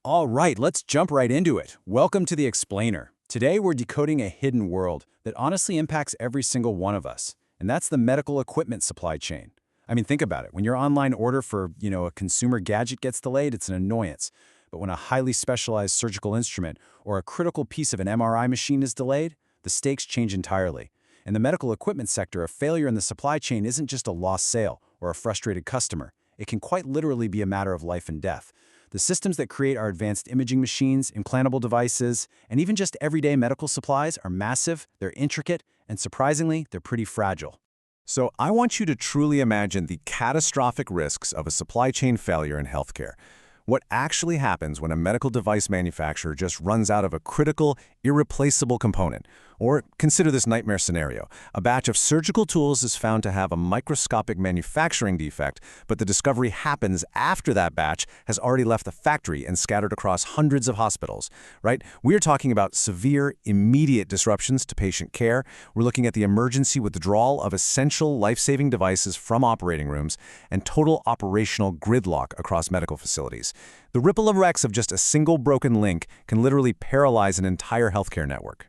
All right, let's jump right into it. Welcome to The Explainer. Today we're decoding a hidden world that honestly impacts every single one of us, and that's the medical equipment supply chain. I mean, think about it. When your online order for, a consumer gadget gets delayed, it's an annoyance. But when a highly specialized surgical instrument or a critical piece of an MRI machine is delayed, the stakes change entirely. In the medical equipment sector, a failure in the supply chain isn't just a lost sale or a frustrated customer. It can quite literally be a matter of life and death. The systems that create our advanced imaging machines, implantable devices, and even just everyday medical supplies are massive, they're intricate, and surprisingly, they're pretty fragile. So I want you to truly imagine the catastrophic risks of a supply chain failure in healthcare. What actually happens when a medical device manufacturer just runs out of a critical, irreplaceable component? Or consider this nightmare scenario. A batch of surgical tools is found to have a microscopic manufacturing defect, but the discovery happens after that batch has already left the factory and scattered across hundreds of hospitals, right? We're talking about severe, immediate disruptions to patient care. We're looking at the emergency withdrawal of essential life-saving devices from operating rooms and total operational gridlock across medical facilities. The ripple effects of just a single broken link can literally paralyze an entire healthcare network.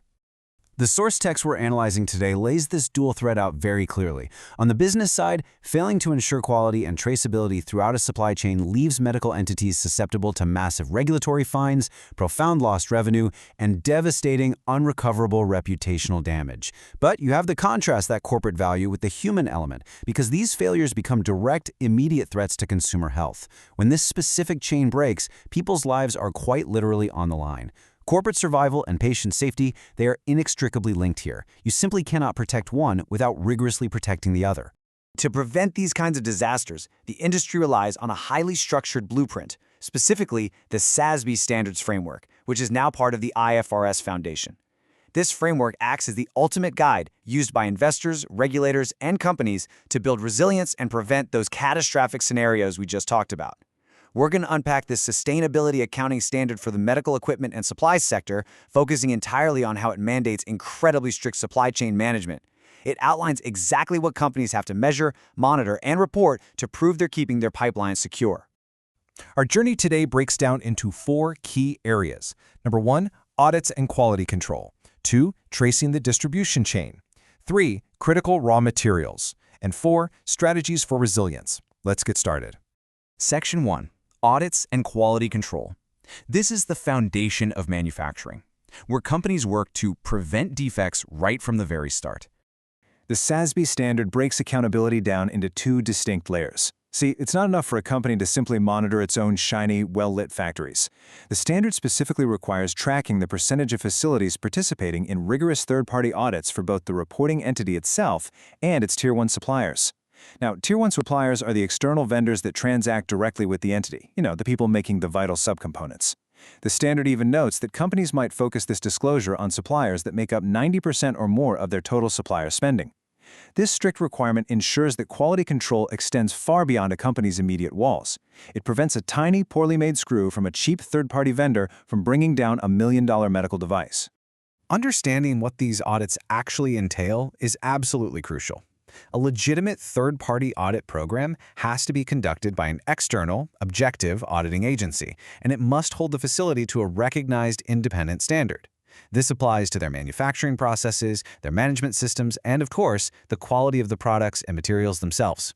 The source text we're analyzing today lays this dual threat out very clearly. On the business side, failing to ensure quality and traceability throughout a supply chain leaves medical entities susceptible to massive regulatory fines, profound lost revenue, and devastating, unrecoverable reputational damage. But you have to contrast that corporate value with the human element, because these failures become direct, immediate threats to consumer health. When this specific chain breaks, people's lives are quite literally on the line. Corporate survival and patient safety, they are inextricably linked here. You simply cannot protect one without rigorously protecting the other. To prevent these kinds of disasters, the industry relies on a highly structured blueprint, specifically the SASB standards framework, which is now part of the IFRS Foundation. This framework acts as the ultimate guide used by investors, regulators, and companies to build resilience and prevent those catastrophic scenarios we just talked about. We're going to unpack this sustainability accounting standard for the medical equipment and supplies sector, focusing entirely on how it mandates incredibly strict supply chain management. It outlines exactly what companies have to measure, monitor, and report to prove they're keeping their pipelines secure. Our journey today breaks down into 4 key areas. Number 1, audits and quality control. 2, tracing the distribution chain. 3, critical raw materials. And 4, strategies for resilience. Let's get started. Section 1. Audits and quality control. This is the foundation of manufacturing, where companies work to prevent defects right from the very start. The SASB standard breaks accountability down into 2 distinct layers. See, it's not enough for a company to simply monitor its own shiny, well-lit factories. The standard specifically requires tracking the percentage of facilities participating in rigorous third-party audits for both the reporting entity itself and its Tier 1 suppliers. Now, Tier 1 suppliers are the external vendors that transact directly with the entity, the people making the vital subcomponents. The standard even notes that companies might focus this disclosure on suppliers that make up 90% or more of their total supplier spending. This strict requirement ensures that quality control extends far beyond a company's immediate walls. It prevents a tiny, poorly made screw from a cheap third-party vendor from bringing down a $1 million medical device. Understanding what these audits actually entail is absolutely crucial. A legitimate third-party audit program has to be conducted by an external, objective auditing agency, and it must hold the facility to a recognized independent standard. This applies to their manufacturing processes, their management systems, and of course, the quality of the products and materials themselves.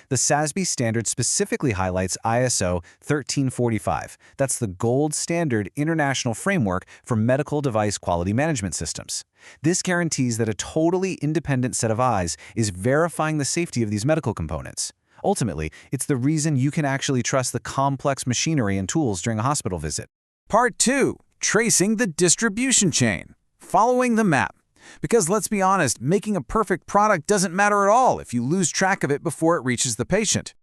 The SASB standard specifically highlights ISO 1345. That's the gold standard international framework for medical device quality management systems. This guarantees that a totally independent set of eyes is verifying the safety of these medical components. Ultimately, it's the reason you can actually trust the complex machinery and tools during a hospital visit. Part 2. Tracing the distribution chain. Following the map. Because let's be honest, making a perfect product doesn't matter at all if you lose track of it before it reaches the patient.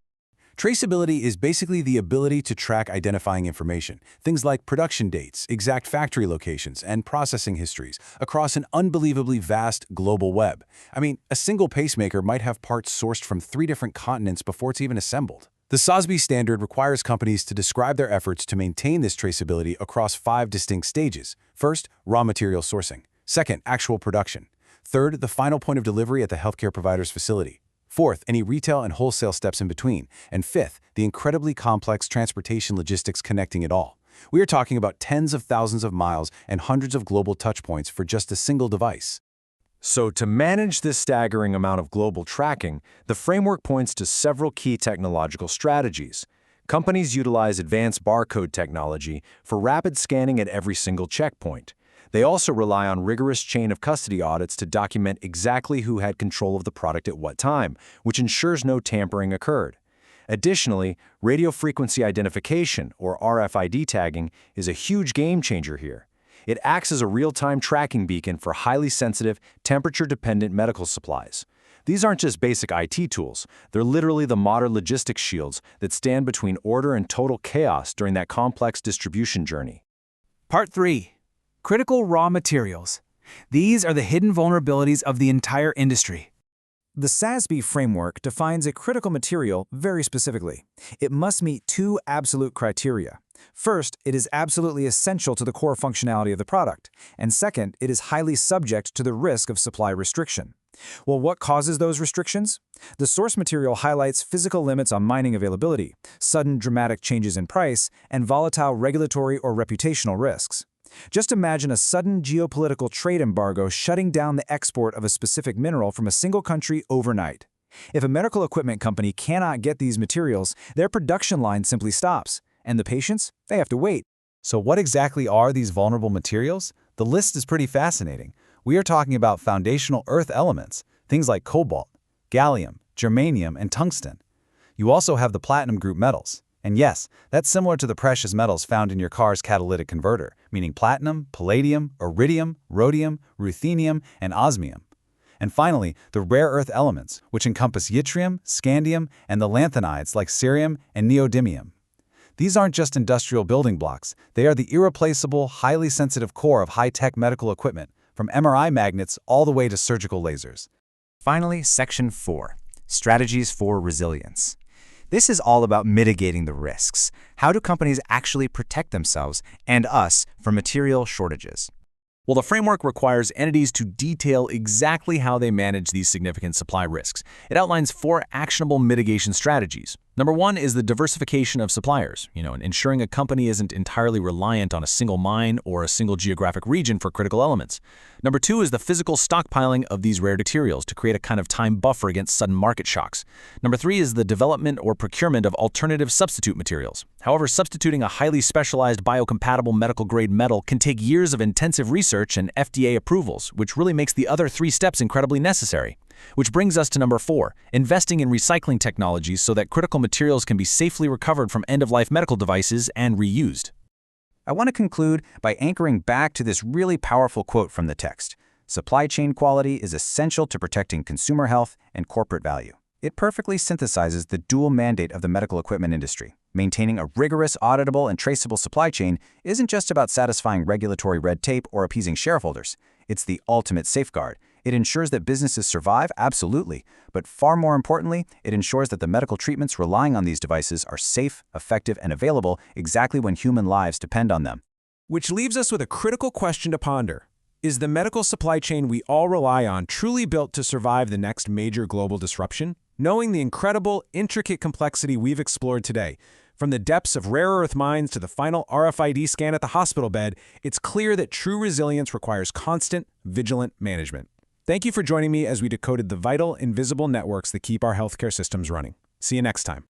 Traceability is basically the ability to track identifying information, things like production dates, exact factory locations, and processing histories, across an unbelievably vast global web. I mean, a single pacemaker might have parts sourced from 3 different continents before it's even assembled. The SASB standard requires companies to describe their efforts to maintain this traceability across 5 distinct stages. First, raw material sourcing. Second, actual production. Third, the final point of delivery at the healthcare provider's facility. Fourth, any retail and wholesale steps in between. And fifth, the incredibly complex transportation logistics connecting it all. We are talking about tens of thousands of miles and hundreds of global touchpoints for just a single device. So to manage this staggering amount of global tracking, the framework points to several key technological strategies. Companies utilize advanced barcode technology for rapid scanning at every single checkpoint. They also rely on rigorous chain of custody audits to document exactly who had control of the product at what time, which ensures no tampering occurred. Additionally, radio frequency identification, or RFID tagging, is a huge game changer here. It acts as a real-time tracking beacon for highly sensitive, temperature-dependent medical supplies. These aren't just basic IT tools. They're literally the modern logistics shields that stand between order and total chaos during that complex distribution journey. Part 3. Critical raw materials. These are the hidden vulnerabilities of the entire industry. The SASB framework defines a critical material very specifically. It must meet two absolute criteria. First, it is absolutely essential to the core functionality of the product. And second, it is highly subject to the risk of supply restriction. Well, what causes those restrictions? The source material highlights physical limits on mining availability, sudden dramatic changes in price, and volatile regulatory or reputational risks. Just imagine a sudden geopolitical trade embargo shutting down the export of a specific mineral from a single country overnight. If a medical equipment company cannot get these materials, their production line simply stops, and the patients, they have to wait. So what exactly are these vulnerable materials? The list is pretty fascinating. We are talking about foundational earth elements, things like cobalt, gallium, germanium, and tungsten. You also have the platinum group metals. And yes, that's similar to the precious metals found in your car's catalytic converter, meaning platinum, palladium, iridium, rhodium, ruthenium, and osmium. And finally, the rare earth elements, which encompass yttrium, scandium, and the lanthanides like cerium and neodymium. These aren't just industrial building blocks. They are the irreplaceable, highly sensitive core of high-tech medical equipment, from MRI magnets all the way to surgical lasers. Finally, Section 4. Strategies for resilience. This is all about mitigating the risks. How do companies actually protect themselves and us from material shortages? Well, the framework requires entities to detail exactly how they manage these significant supply risks. It outlines 4 actionable mitigation strategies. Number 1 is the diversification of suppliers, ensuring a company isn't entirely reliant on a single mine or a single geographic region for critical elements. Number 2 is the physical stockpiling of these rare materials to create a kind of time buffer against sudden market shocks. Number 3 is the development or procurement of alternative substitute materials. However, substituting a highly specialized biocompatible medical-grade metal can take years of intensive research and FDA approvals, which really makes the other 3 steps incredibly necessary. Which brings us to number 4, investing in recycling technologies so that critical materials can be safely recovered from end-of-life medical devices and reused. I want to conclude by anchoring back to this really powerful quote from the text. Supply chain quality is essential to protecting consumer health and corporate value. It perfectly synthesizes the dual mandate of the medical equipment industry. Maintaining a rigorous, auditable, and traceable supply chain isn't just about satisfying regulatory red tape or appeasing shareholders. It's the ultimate safeguard. It ensures that businesses survive, absolutely, but far more importantly, it ensures that the medical treatments relying on these devices are safe, effective, and available exactly when human lives depend on them. Which leaves us with a critical question to ponder. Is the medical supply chain we all rely on truly built to survive the next major global disruption? Knowing the incredible, intricate complexity we've explored today, from the depths of rare earth mines to the final RFID scan at the hospital bed, it's clear that true resilience requires constant, vigilant management. Thank you for joining me as we decoded the vital, invisible networks that keep our healthcare systems running. See you next time.